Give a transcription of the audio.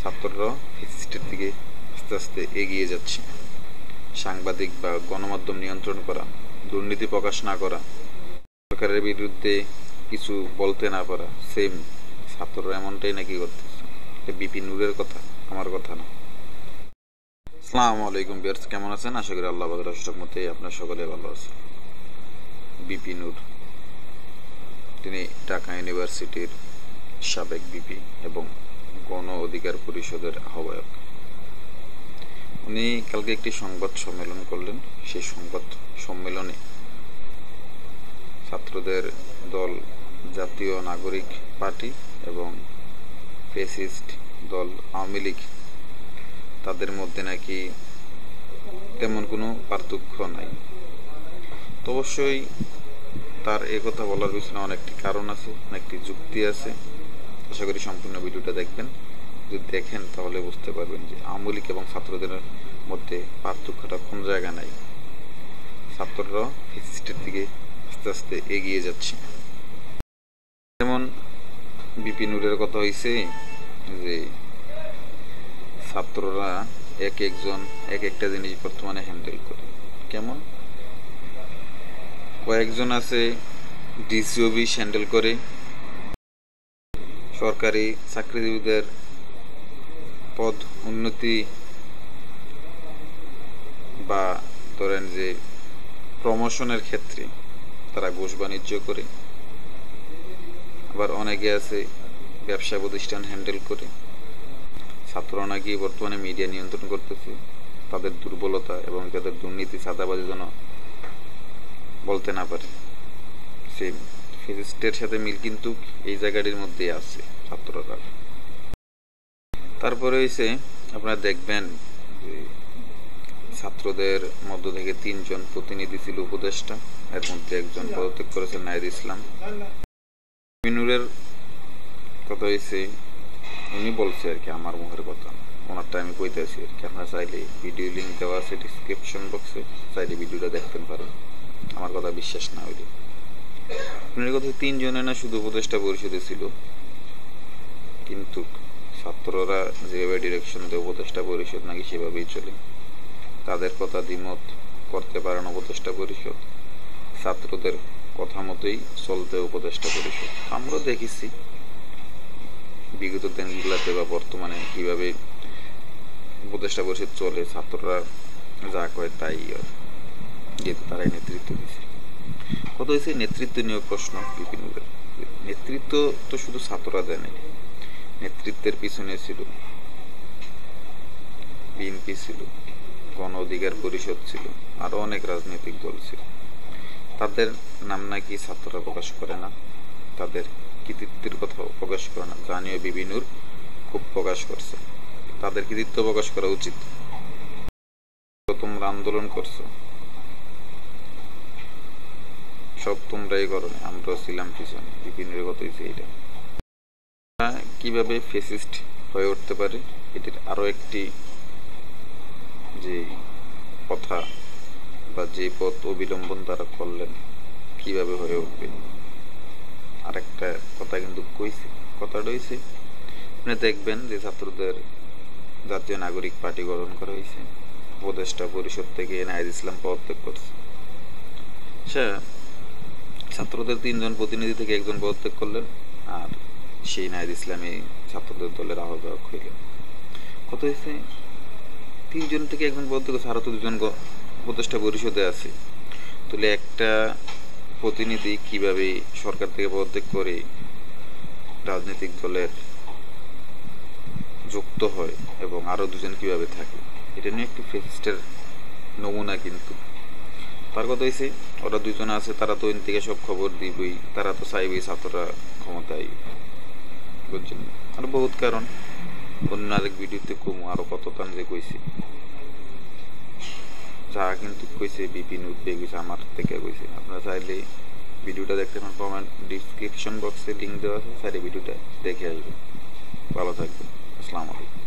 ছাত্ররা ফ্যাসিস্টের দিকে আস্তে আস্তে এগিয়ে যাচ্ছে। সাংবাদিক বা গণমাধ্যম নিয়ন্ত্রণ করা, দুর্নীতি প্রকাশ না করা, সরকারের বিরুদ্ধে কিছু বলতে না পারা, সেম ছাত্ররা এমনটাই নাকি করতেছে। বিপি নূরের কথা, আমার কথা না। আসসালামু আলাইকুম ভিউয়ার্স, কেমন আছেন? আশা করি আল্লাহ পাকের অশেষ রহমতে আপনারা সকলে ভালো আছেন। বিপি নূর, তিনি ঢাকা ইউনিভার্সিটির সাবেক বিপি এবং গণ অধিকার পরিষদের আহ্বায়ক। উনি কালকে একটি সংবাদ সম্মেলন করলেন। সেই সংবাদ সম্মেলনে ছাত্রদের দল জাতীয় নাগরিক পার্টি এবং ফ্যাসিস্ট দল আওয়ামী লীগ, তাদের মধ্যে নাকি তেমন কোনো পার্থক্য নাই। তো অবশ্যই তার এ কথা বলার পিছনে অনেকটি কারণ আছে, অনেকটি যুক্তি আছে। আশা করি সম্পূর্ণ ভিডিওটা দেখবেন। যদি দেখেন তাহলে বুঝতে পারবেন যে আওয়ামী লীগ এবং ছাত্রদের মধ্যে পার্থক্যটা কোন জায়গায় নাই। ছাত্ররা ফ্যাসিস্টের দিকে আস্তে আস্তে এগিয়ে যাচ্ছে। যেমন বিপি নূরের কথা হয়েছে যে ছাত্ররা এক একজন এক একটা জিনিস বর্তমানে হ্যান্ডেল করে। কেমন? কয়েকজন আছে ডিসি অফিস হ্যান্ডেল করে, সরকারি চাকরিজীবীদের পদ উন্নতি বা ধরেন যে প্রমোশনের ক্ষেত্রে তারা ঘুষ বাণিজ্য করে। আবার অনেকে আছে ব্যবসা প্রতিষ্ঠান হ্যান্ডেল করে। ছাত্ররা নাকি বর্তমানে মিডিয়া নিয়ন্ত্রণ করতেছে, তাদের দুর্বলতা এবং তাদের দুর্নীতি চাঁদাবাজি যেন বলতে না পারে। সেই ফ্যাসিস্টের সাথে মিল কিন্তু এই জায়গাটির মধ্যে আছে ছাত্ররা। তারপরে হয়েছে আপনারা দেখবেন যে ছাত্রদের মধ্য থেকে 3 জন প্রতিনিধি ছিল উপদেষ্টা, এর মধ্যে একজন পদত্যাগ করেছেন নাহিদ ইসলাম। মিনুরের কথা হয়েছে, উনি বলছে আর কি, আমার মুখের কথা, ওনারটা আমি কইতেছি আর কি। আপনারা চাইলে ভিডিও লিঙ্ক দেওয়া আছে ডিসক্রিপশন বক্সে, চাইলে ভিডিওটা দেখতে পারেন। আমার কথা বিশ্বাস না হইলে। উনার কথা 3 জনের না শুধু উপদেষ্টা পরিষদে ছিল, কিন্তু ছাত্ররা যেভাবে ডিরেকশন দেয় উপদেষ্টা পরিষদ নাকি সেভাবেই চলে। তাদের কথা দ্বিমত করতে পারে না উপদেষ্টা পরিষদ, ছাত্রদের কথা মতোই চলতে উপদেষ্টা পরিষদ। আমরা দেখেছি বিগত দিনগুলোতে বা বর্তমানে কিভাবে উপদেষ্টা পরিষদ চলে। ছাত্ররা যা কয় তাই হয়, যেহেতু তারাই নেতৃত্ব দিচ্ছে। কত হয়েছে নেতৃত্ব নিয়ে প্রশ্ন বিপিনুরের। নেতৃত্ব তো শুধু ছাত্ররা দেয় নাই, নেতৃত্বের পিছনে ছিল বিএনপি, ছিল গণ অধিকার পরিষদ, ছিল আরো অনেক রাজনৈতিক দল ছিল। তাদের নাম নাকি ছাত্ররা প্রকাশ করে না, তাদের কৃতিত্বের কথা প্রকাশ করে না। জানিও বিপি নূর খুব প্রকাশ করছে, তাদের কৃতিত্ব প্রকাশ করা উচিত। তোমরা আন্দোলন করছো, সব তোমরাই করো, আমরাও ছিলাম পিছনে। বিপি নূরের কথা হয়েছে এইটা। কিভাবে ফ্যাসিস্ট হয়ে উঠতে পারে এটির আরো একটি যে কথা বা যে পথ অবলম্বন তারা করলেন, কিভাবে হয়ে উঠবে আর একটা কথা কিন্তু কইছে। কথাটা হয়েছে আপনি দেখবেন যে ছাত্রদের জাতীয় নাগরিক পার্টি গঠন করা হয়েছে, উপদেষ্টা পরিষদ থেকে নাহিদ ইসলাম পদত্যাগ করছে। আচ্ছা, ছাত্রদের 3 জন প্রতিনিধি থেকে 1 জন পদত্যাগ করলেন, আর সেই নাহিদ ইসলামী ছাত্রদের দলের আহ্বায়ক হইলেন। কত হয়েছে 3 জন থেকে 1 জন পদত্যাগ করছে, আরো তো 2 জন উপদেষ্টা পরিষদে আছে। তাহলে একটা প্রতিনিধি কিভাবে সরকার থেকে পদত্যাগ করে রাজনৈতিক দলের যুক্ত হয় এবং আরো 2 জন কিভাবে থাকে, এটা নিয়ে একটি ফ্যাসিস্টের নমুনা। কিন্তু তার কথা হয়েছে ওরা 2 জন আছে, তারা তো থেকে সব খবর দিবই, তারা তো চাইবেই ছাত্ররা ক্ষমতায়, বুঝছেন? আর বহুত কারণ, অন্য আরেক ভিডিওতে কমু আরো কত তান যে কইছে, যা কিন্তু কইছে বিপি নূর কইছে, আমার থেকে কইছে। আপনারা চাইলে ভিডিওটা দেখতে পারেন, কমেন্ট ডিসক্রিপশন বক্সে লিঙ্ক দেওয়া আছে, চাইলে ভিডিওটা দেখে আসবেন। ভালো থাকবেন। আসসালামু আলাইকুম।